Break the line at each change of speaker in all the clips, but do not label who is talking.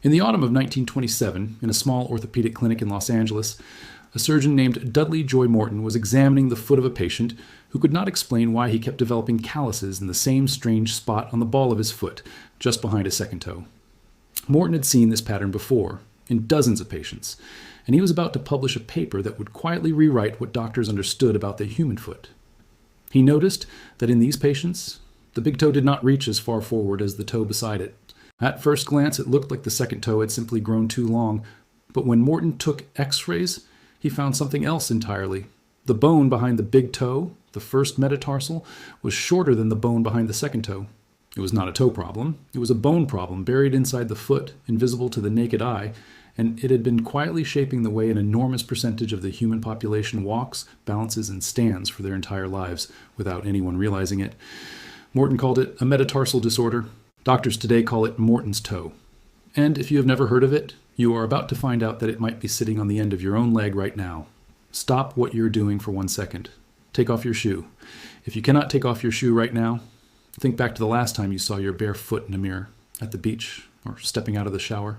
In the autumn of 1927, in a small orthopedic clinic in Los Angeles, a surgeon named Dudley Joy Morton was examining the foot of a patient who could not explain why he kept developing calluses in the same strange spot on the ball of his foot, just behind his second toe. Morton had seen this pattern before, in dozens of patients, and he was about to publish a paper that would quietly rewrite what doctors understood about the human foot. He noticed that in these patients, the big toe did not reach as far forward as the toe beside it. At first glance, it looked like the second toe had simply grown too long, but when Morton took x-rays, he found something else entirely. The bone behind the big toe, the first metatarsal, was shorter than the bone behind the second toe. It was not a toe problem. It was a bone problem buried inside the foot, invisible to the naked eye, and it had been quietly shaping the way an enormous percentage of the human population walks, balances, and stands for their entire lives without anyone realizing it. Morton called it a metatarsal disorder. Doctors today call it Morton's toe. And if you have never heard of it, you are about to find out that it might be sitting on the end of your own leg right now. Stop what you're doing for 1 second. Take off your shoe. If you cannot take off your shoe right now, think back to the last time you saw your bare foot in a mirror, at the beach, or stepping out of the shower.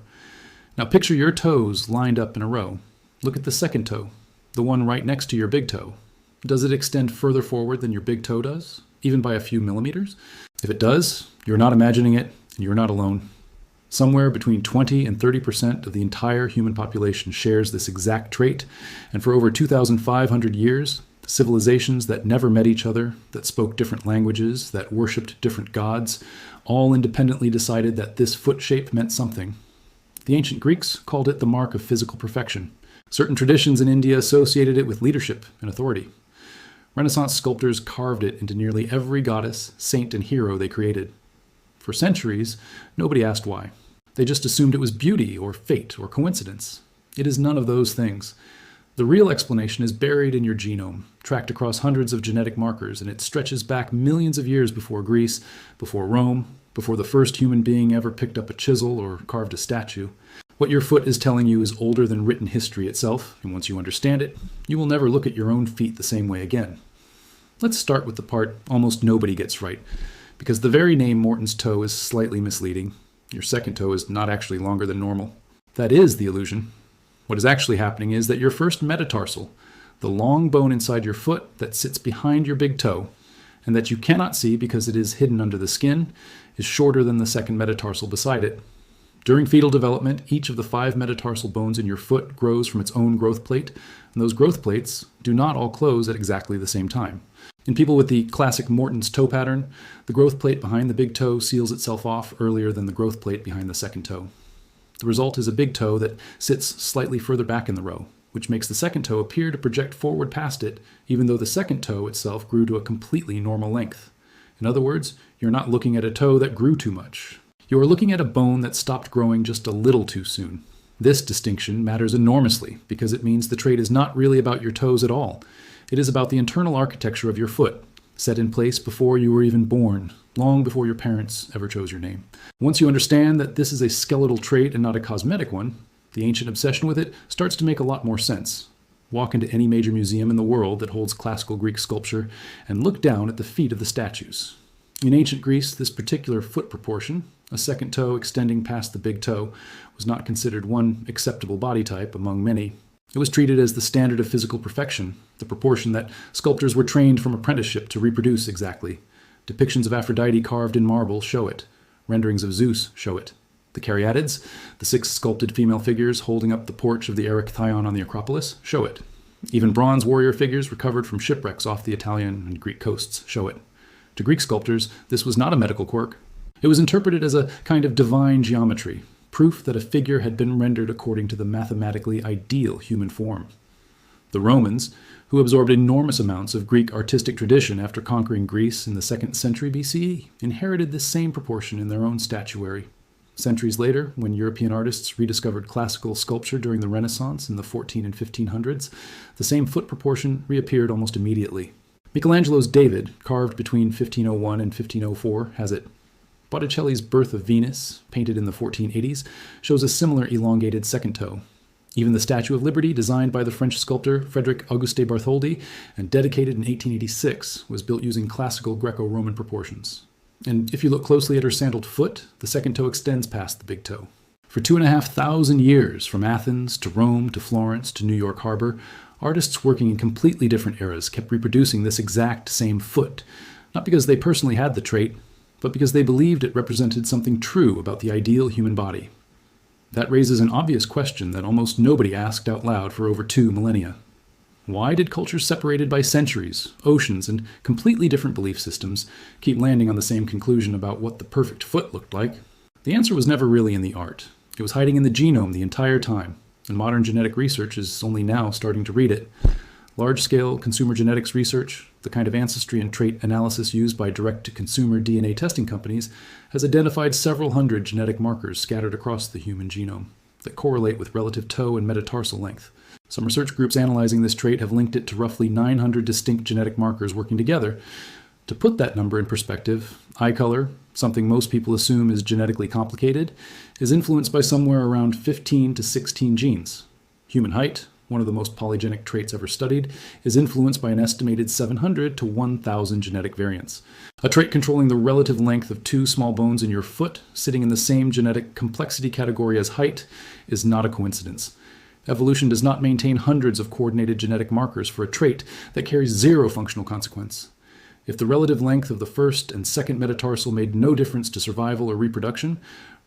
Now picture your toes lined up in a row. Look at the second toe, the one right next to your big toe. Does it extend further forward than your big toe does, even by a few millimeters? If it does, you're not imagining it, and you're not alone. Somewhere between 20 and 30% of the entire human population shares this exact trait, and for over 2,500 years, civilizations that never met each other, that spoke different languages, that worshipped different gods, all independently decided that this foot shape meant something. The ancient Greeks called it the mark of physical perfection. Certain traditions in India associated it with leadership and authority. Renaissance sculptors carved it into nearly every goddess, saint, and hero they created. For centuries, nobody asked why. They just assumed it was beauty or fate or coincidence. It is none of those things. The real explanation is buried in your genome, tracked across hundreds of genetic markers, and it stretches back millions of years before Greece, before Rome, before the first human being ever picked up a chisel or carved a statue. What your foot is telling you is older than written history itself, and once you understand it, you will never look at your own feet the same way again. Let's start with the part almost nobody gets right, because the very name Morton's toe is slightly misleading. Your second toe is not actually longer than normal. That is the illusion. What is actually happening is that your first metatarsal, the long bone inside your foot that sits behind your big toe, and that you cannot see because it is hidden under the skin, is shorter than the second metatarsal beside it. During fetal development, each of the 5 metatarsal bones in your foot grows from its own growth plate, and those growth plates do not all close at exactly the same time. In people with the classic Morton's toe pattern, the growth plate behind the big toe seals itself off earlier than the growth plate behind the second toe. The result is a big toe that sits slightly further back in the row, which makes the second toe appear to project forward past it, even though the second toe itself grew to a completely normal length. In other words, you're not looking at a toe that grew too much. You are looking at a bone that stopped growing just a little too soon. This distinction matters enormously because it means the trait is not really about your toes at all. It is about the internal architecture of your foot, set in place before you were even born, long before your parents ever chose your name. Once you understand that this is a skeletal trait and not a cosmetic one, the ancient obsession with it starts to make a lot more sense. Walk into any major museum in the world that holds classical Greek sculpture and look down at the feet of the statues. In ancient Greece, this particular foot proportion, a second toe extending past the big toe, was not considered one acceptable body type among many. It was treated as the standard of physical perfection, the proportion that sculptors were trained from apprenticeship to reproduce exactly. Depictions of Aphrodite carved in marble show it. Renderings of Zeus show it. The caryatids, the 6 sculpted female figures holding up the porch of the Erechtheion on the Acropolis, show it. Even bronze warrior figures recovered from shipwrecks off the Italian and Greek coasts show it. To Greek sculptors, this was not a medical quirk. It was interpreted as a kind of divine geometry, proof that a figure had been rendered according to the mathematically ideal human form. The Romans, who absorbed enormous amounts of Greek artistic tradition after conquering Greece in the 2nd century BCE, inherited this same proportion in their own statuary. Centuries later, when European artists rediscovered classical sculpture during the Renaissance in the 14 and 1500s, the same foot proportion reappeared almost immediately. Michelangelo's David, carved between 1501 and 1504, has it. Botticelli's Birth of Venus, painted in the 1480s, shows a similar elongated second toe. Even the Statue of Liberty, designed by the French sculptor Frédéric Auguste Bartholdi and dedicated in 1886, was built using classical Greco-Roman proportions. And if you look closely at her sandaled foot, the second toe extends past the big toe. For 2,500 years, from Athens to Rome to Florence to New York Harbor, artists working in completely different eras kept reproducing this exact same foot, not because they personally had the trait, but because they believed it represented something true about the ideal human body. That raises an obvious question that almost nobody asked out loud for over 2 millennia. Why did cultures separated by centuries, oceans, and completely different belief systems keep landing on the same conclusion about what the perfect foot looked like? The answer was never really in the art. It was hiding in the genome the entire time, and modern genetic research is only now starting to read it. Large-scale consumer genetics research, the kind of ancestry and trait analysis used by direct-to-consumer DNA testing companies, has identified several hundred genetic markers scattered across the human genome that correlate with relative toe and metatarsal length. Some research groups analyzing this trait have linked it to roughly 900 distinct genetic markers working together. To put that number in perspective, eye color, something most people assume is genetically complicated, is influenced by somewhere around 15 to 16 genes. Human height, one of the most polygenic traits ever studied, is influenced by an estimated 700 to 1,000 genetic variants. A trait controlling the relative length of 2 small bones in your foot, sitting in the same genetic complexity category as height, is not a coincidence. Evolution does not maintain hundreds of coordinated genetic markers for a trait that carries 0 functional consequence. If the relative length of the first and second metatarsal made no difference to survival or reproduction,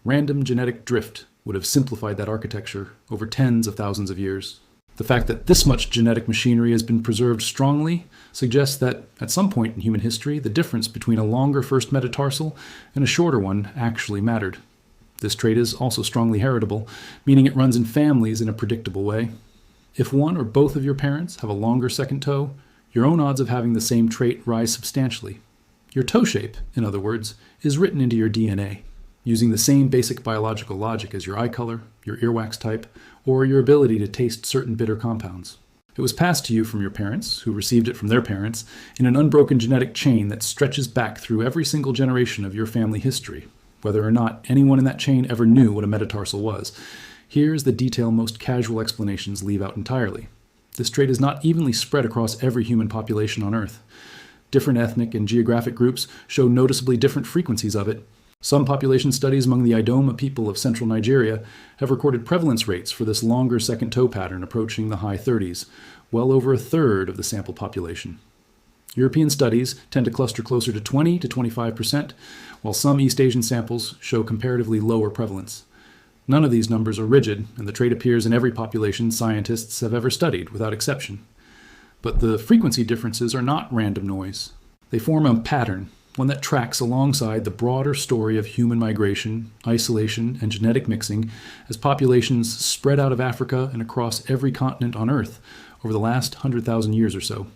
random genetic drift would have simplified that architecture over tens of thousands of years. The fact that this much genetic machinery has been preserved strongly suggests that, at some point in human history, the difference between a longer first metatarsal and a shorter one actually mattered. This trait is also strongly heritable, meaning it runs in families in a predictable way. If one or both of your parents have a longer second toe, your own odds of having the same trait rise substantially. Your toe shape, in other words, is written into your DNA, using the same basic biological logic as your eye color, your earwax type, or your ability to taste certain bitter compounds. It was passed to you from your parents, who received it from their parents, in an unbroken genetic chain that stretches back through every single generation of your family history, whether or not anyone in that chain ever knew what a metatarsal was. Here's the detail most casual explanations leave out entirely. This trait is not evenly spread across every human population on Earth. Different ethnic and geographic groups show noticeably different frequencies of it. Some population studies among the Idoma people of central Nigeria have recorded prevalence rates for this longer second toe pattern approaching the high 30s, well over a third of the sample population. European studies tend to cluster closer to 20 to 25%, while some East Asian samples show comparatively lower prevalence. None of these numbers are rigid, and the trait appears in every population scientists have ever studied, without exception. But the frequency differences are not random noise. They form a pattern, one that tracks alongside the broader story of human migration, isolation, and genetic mixing as populations spread out of Africa and across every continent on Earth over the last 100,000 years or so.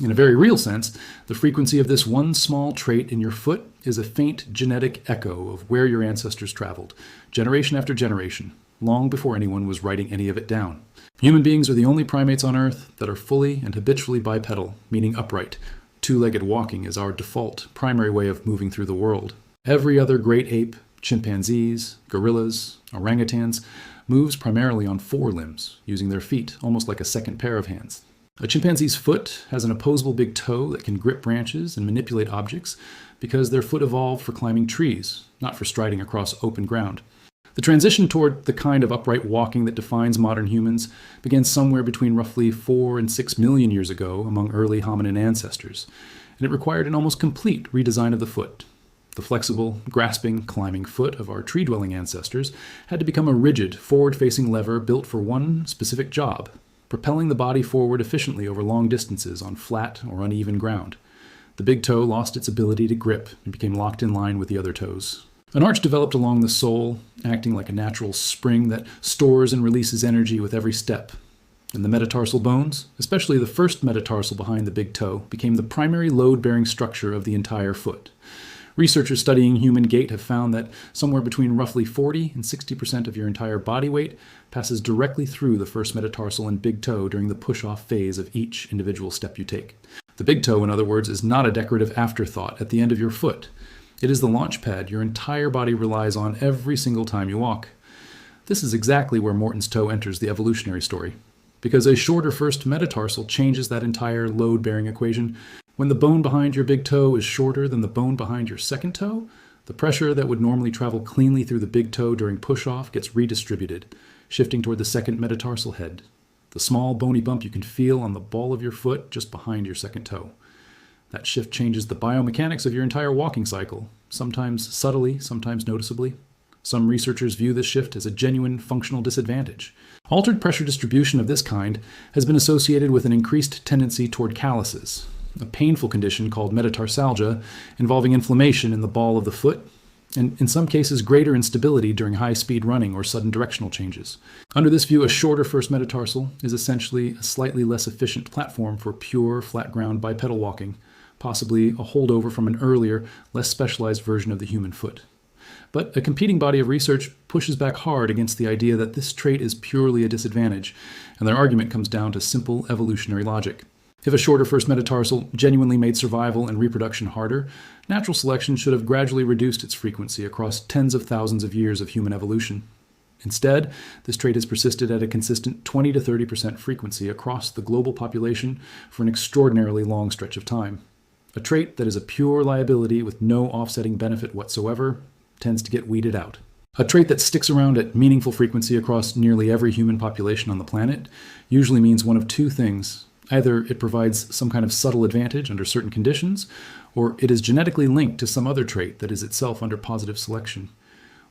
In a very real sense, the frequency of this one small trait in your foot is a faint genetic echo of where your ancestors traveled, generation after generation, long before anyone was writing any of it down. Human beings are the only primates on Earth that are fully and habitually bipedal, meaning upright. Two-legged walking is our default, primary way of moving through the world. Every other great ape, chimpanzees, gorillas, orangutans, moves primarily on 4 limbs, using their feet almost like a second pair of hands. A chimpanzee's foot has an opposable big toe that can grip branches and manipulate objects because their foot evolved for climbing trees, not for striding across open ground. The transition toward the kind of upright walking that defines modern humans began somewhere between roughly 4 and 6 million years ago among early hominin ancestors, and it required an almost complete redesign of the foot. The flexible, grasping, climbing foot of our tree-dwelling ancestors had to become a rigid, forward-facing lever built for one specific job: propelling the body forward efficiently over long distances on flat or uneven ground. The big toe lost its ability to grip and became locked in line with the other toes. An arch developed along the sole, acting like a natural spring that stores and releases energy with every step. And the metatarsal bones, especially the first metatarsal behind the big toe, became the primary load-bearing structure of the entire foot. Researchers studying human gait have found that somewhere between roughly 40 and 60% of your entire body weight passes directly through the first metatarsal and big toe during the push-off phase of each individual step you take. The big toe, in other words, is not a decorative afterthought at the end of your foot. It is the launch pad your entire body relies on every single time you walk. This is exactly where Morton's toe enters the evolutionary story, because a shorter first metatarsal changes that entire load-bearing equation. When the bone behind your big toe is shorter than the bone behind your second toe, The pressure that would normally travel cleanly through the big toe during push-off gets redistributed, shifting toward the second metatarsal head, the small bony bump you can feel on the ball of your foot just behind your second toe. That shift changes the biomechanics of your entire walking cycle, sometimes subtly, sometimes noticeably. Some researchers view this shift as a genuine functional disadvantage. Altered pressure distribution of this kind has been associated with an increased tendency toward calluses, a painful condition called metatarsalgia involving inflammation in the ball of the foot, and in some cases greater instability during high-speed running or sudden directional changes. Under this view, a shorter first metatarsal is essentially a slightly less efficient platform for pure, flat-ground bipedal walking, possibly a holdover from an earlier, less specialized version of the human foot. But a competing body of research pushes back hard against the idea that this trait is purely a disadvantage, and their argument comes down to simple evolutionary logic. If a shorter first metatarsal genuinely made survival and reproduction harder, natural selection should have gradually reduced its frequency across tens of thousands of years of human evolution. Instead, this trait has persisted at a consistent 20 to 30% frequency across the global population for an extraordinarily long stretch of time. A trait that is a pure liability with no offsetting benefit whatsoever tends to get weeded out. A trait that sticks around at meaningful frequency across nearly every human population on the planet usually means one of two things. Either it provides some kind of subtle advantage under certain conditions, or it is genetically linked to some other trait that is itself under positive selection.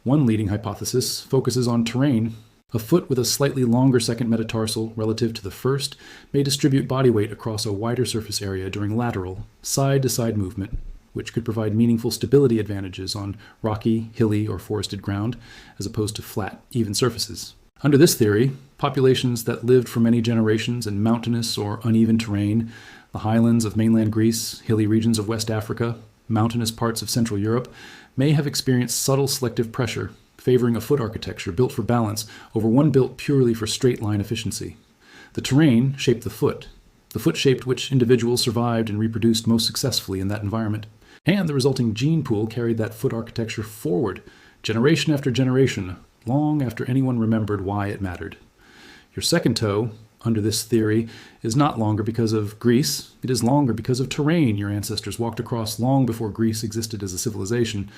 One leading hypothesis focuses on terrain. A foot with a slightly longer second metatarsal relative to the first may distribute body weight across a wider surface area during lateral, side-to-side movement, which could provide meaningful stability advantages on rocky, hilly, or forested ground, as opposed to flat, even surfaces. Under this theory, populations that lived for many generations in mountainous or uneven terrain, the highlands of mainland Greece, hilly regions of West Africa, mountainous parts of Central Europe, may have experienced subtle selective pressure, favoring a foot architecture built for balance over one built purely for straight-line efficiency. The terrain shaped the foot shaped which individuals survived and reproduced most successfully in that environment, and the resulting gene pool carried that foot architecture forward, generation after generation, long after anyone remembered why it mattered. Your second toe, under this theory, is not longer because of Greece. It is longer because of terrain your ancestors walked across long before Greece existed as a civilization.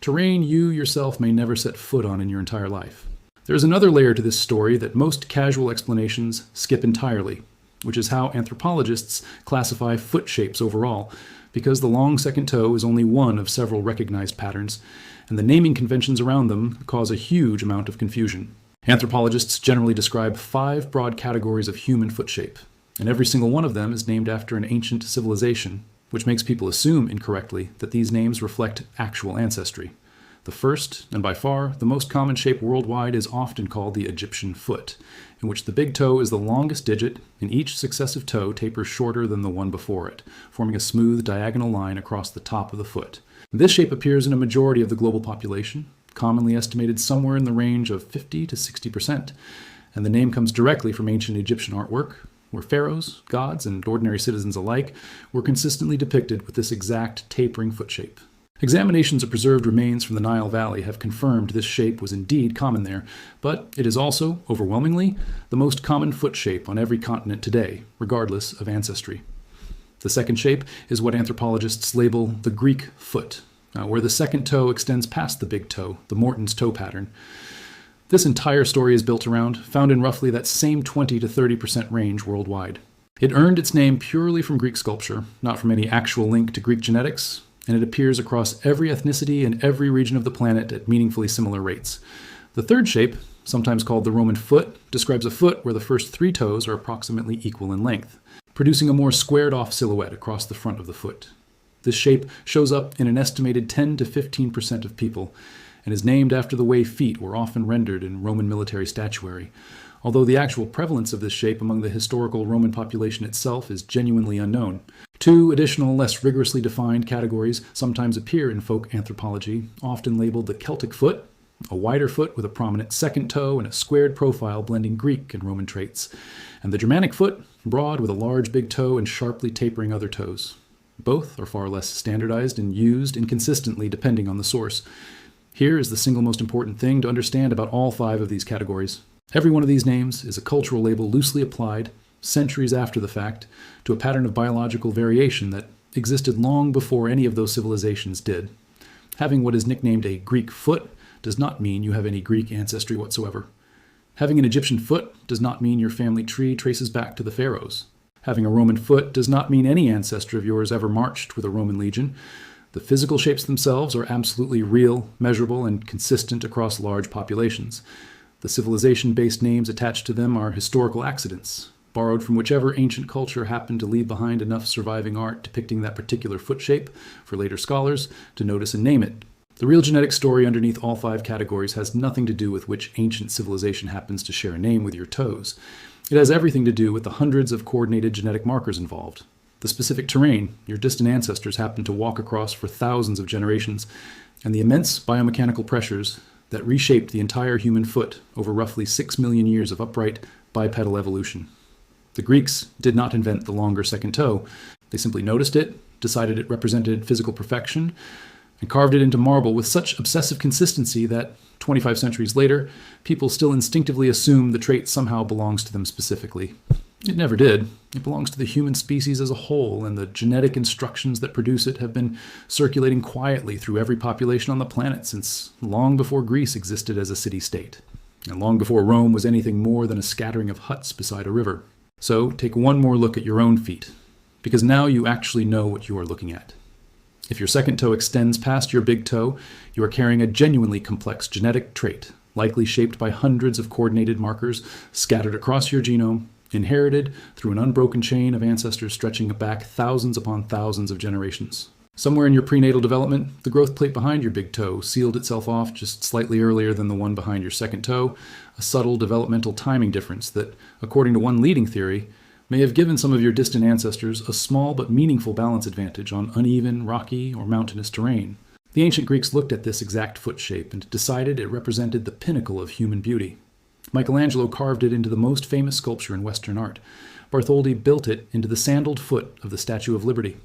Terrain you yourself may never set foot on in your entire life. There is another layer to this story that most casual explanations skip entirely, which is how anthropologists classify foot shapes overall, because the long second toe is only one of several recognized patterns, and the naming conventions around them cause a huge amount of confusion. Anthropologists generally describe 5 broad categories of human foot shape, and every single one of them is named after an ancient civilization, which makes people assume incorrectly that these names reflect actual ancestry. The first, and by far the most common shape worldwide, is often called the Egyptian foot, in which the big toe is the longest digit, and each successive toe tapers shorter than the one before it, forming a smooth diagonal line across the top of the foot. This shape appears in a majority of the global population, commonly estimated somewhere in the range of 50 to 60%, and the name comes directly from ancient Egyptian artwork, where pharaohs, gods, and ordinary citizens alike were consistently depicted with this exact tapering foot shape. Examinations of preserved remains from the Nile Valley have confirmed this shape was indeed common there, but it is also, overwhelmingly, the most common foot shape on every continent today, regardless of ancestry. The second shape is what anthropologists label the Greek foot, where the second toe extends past the big toe, the Morton's toe pattern. This entire story is built around, found in roughly that same 20 to 30% range worldwide. It earned its name purely from Greek sculpture, not from any actual link to Greek genetics, and it appears across every ethnicity and every region of the planet at meaningfully similar rates. The third shape, sometimes called the Roman foot, describes a foot where the first 3 toes are approximately equal in length, producing a more squared-off silhouette across the front of the foot. This shape shows up in an estimated 10 to 15% of people, and is named after the way feet were often rendered in Roman military statuary, although the actual prevalence of this shape among the historical Roman population itself is genuinely unknown. 2 additional, less rigorously defined categories sometimes appear in folk anthropology, often labeled the Celtic foot, a wider foot with a prominent second toe and a squared profile blending Greek and Roman traits, and the Germanic foot, broad with a large big toe and sharply tapering other toes. Both are far less standardized and used inconsistently depending on the source. Here is the single most important thing to understand about all 5 of these categories. Every one of these names is a cultural label loosely applied, centuries after the fact, to a pattern of biological variation that existed long before any of those civilizations did. Having what is nicknamed a Greek foot does not mean you have any Greek ancestry whatsoever. Having an Egyptian foot does not mean your family tree traces back to the pharaohs. Having a Roman foot does not mean any ancestor of yours ever marched with a Roman legion. The physical shapes themselves are absolutely real, measurable, and consistent across large populations. The civilization-based names attached to them are historical accidents, borrowed from whichever ancient culture happened to leave behind enough surviving art depicting that particular foot shape for later scholars to notice and name it. The real genetic story underneath all 5 categories has nothing to do with which ancient civilization happens to share a name with your toes. It has everything to do with the hundreds of coordinated genetic markers involved. The specific terrain your distant ancestors happened to walk across for thousands of generations, and the immense biomechanical pressures that reshaped the entire human foot over roughly 6 million years of upright bipedal evolution. The Greeks did not invent the longer second toe. They simply noticed it, decided it represented physical perfection, and carved it into marble with such obsessive consistency that 25 centuries later, people still instinctively assume the trait somehow belongs to them specifically. It never did. It belongs to the human species as a whole, and the genetic instructions that produce it have been circulating quietly through every population on the planet since long before Greece existed as a city-state, and long before Rome was anything more than a scattering of huts beside a river. So take one more look at your own feet, because now you actually know what you are looking at. If your second toe extends past your big toe, you are carrying a genuinely complex genetic trait, likely shaped by hundreds of coordinated markers scattered across your genome, inherited through an unbroken chain of ancestors stretching back thousands upon thousands of generations. Somewhere in your prenatal development, the growth plate behind your big toe sealed itself off just slightly earlier than the one behind your second toe, a subtle developmental timing difference that, according to one leading theory, may have given some of your distant ancestors a small but meaningful balance advantage on uneven, rocky, or mountainous terrain. The ancient Greeks looked at this exact foot shape and decided it represented the pinnacle of human beauty. Michelangelo carved it into the most famous sculpture in Western art. Bartholdi built it into the sandaled foot of the Statue of Liberty.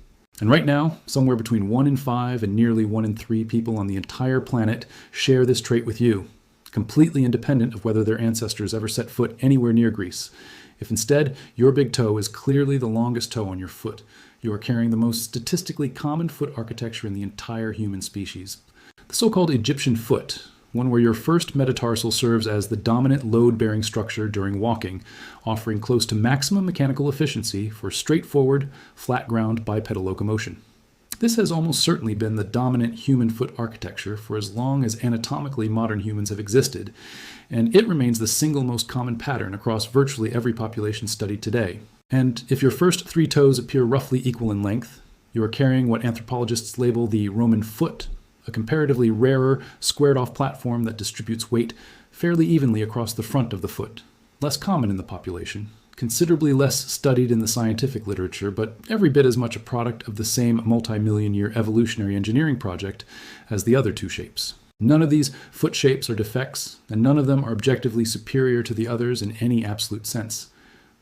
And right now, somewhere between 1 in 5 and nearly 1 in 3 people on the entire planet share this trait with you, completely independent of whether their ancestors ever set foot anywhere near Greece. If instead, your big toe is clearly the longest toe on your foot, you are carrying the most statistically common foot architecture in the entire human species. The so-called Egyptian foot, one where your first metatarsal serves as the dominant load-bearing structure during walking, offering close to maximum mechanical efficiency for straightforward, flat-ground bipedal locomotion. This has almost certainly been the dominant human foot architecture for as long as anatomically modern humans have existed, and it remains the single most common pattern across virtually every population studied today. And if your first 3 toes appear roughly equal in length, you are carrying what anthropologists label the Roman foot, a comparatively rarer, squared-off platform that distributes weight fairly evenly across the front of the foot. Less common in the population, considerably less studied in the scientific literature, but every bit as much a product of the same multi-million-year evolutionary engineering project as the other 2 shapes. None of these foot shapes are defects, and none of them are objectively superior to the others in any absolute sense.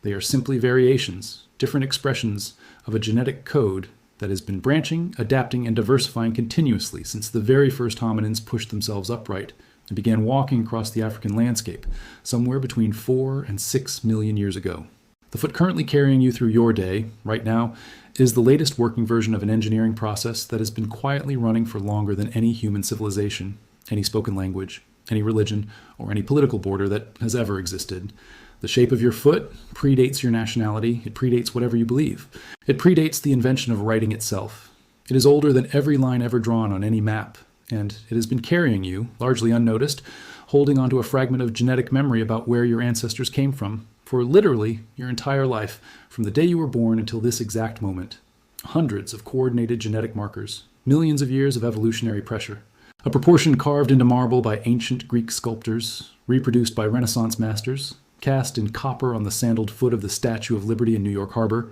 They are simply variations, different expressions of a genetic code that has been branching, adapting, and diversifying continuously since the very first hominins pushed themselves upright and began walking across the African landscape, somewhere between 4 and 6 million years ago. The foot currently carrying you through your day, right now, is the latest working version of an engineering process that has been quietly running for longer than any human civilization, any spoken language, any religion, or any political border that has ever existed. The shape of your foot predates your nationality. It predates whatever you believe. It predates the invention of writing itself. It is older than every line ever drawn on any map, and it has been carrying you, largely unnoticed, holding onto a fragment of genetic memory about where your ancestors came from, for literally your entire life, from the day you were born until this exact moment. Hundreds of coordinated genetic markers, millions of years of evolutionary pressure. A proportion carved into marble by ancient Greek sculptors, reproduced by Renaissance masters, cast in copper on the sandaled foot of the Statue of Liberty in New York Harbor,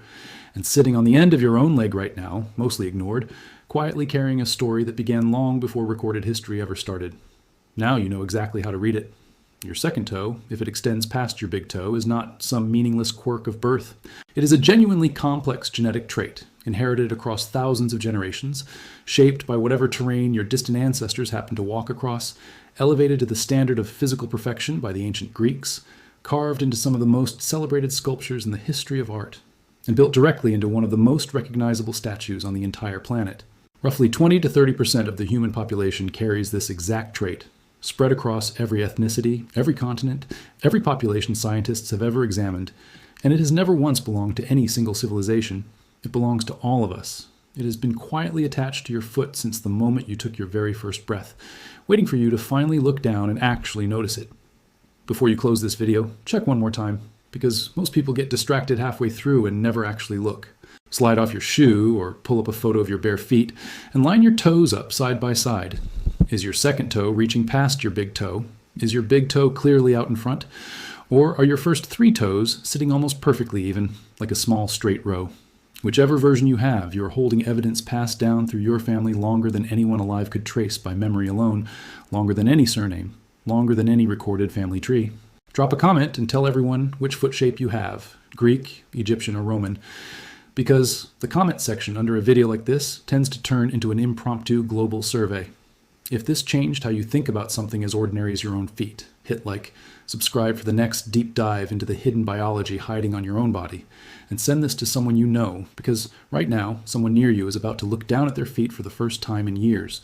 and sitting on the end of your own leg right now, mostly ignored, quietly carrying a story that began long before recorded history ever started. Now you know exactly how to read it. Your second toe, if it extends past your big toe, is not some meaningless quirk of birth. It is a genuinely complex genetic trait, inherited across thousands of generations, shaped by whatever terrain your distant ancestors happened to walk across, elevated to the standard of physical perfection by the ancient Greeks, carved into some of the most celebrated sculptures in the history of art, and built directly into one of the most recognizable statues on the entire planet. Roughly 20 to 30% of the human population carries this exact trait, spread across every ethnicity, every continent, every population scientists have ever examined, and it has never once belonged to any single civilization. It belongs to all of us. It has been quietly attached to your foot since the moment you took your very first breath, waiting for you to finally look down and actually notice it. Before you close this video, check one more time, because most people get distracted halfway through and never actually look. Slide off your shoe or pull up a photo of your bare feet and line your toes up side by side. Is your second toe reaching past your big toe? Is your big toe clearly out in front? Or are your first 3 toes sitting almost perfectly even, like a small straight row? Whichever version you have, you are holding evidence passed down through your family longer than anyone alive could trace by memory alone, longer than any surname, longer than any recorded family tree. Drop a comment and tell everyone which foot shape you have, Greek, Egyptian, or Roman, because the comment section under a video like this tends to turn into an impromptu global survey. If this changed how you think about something as ordinary as your own feet, hit like, subscribe for the next deep dive into the hidden biology hiding on your own body, and send this to someone you know, because right now, someone near you is about to look down at their feet for the first time in years.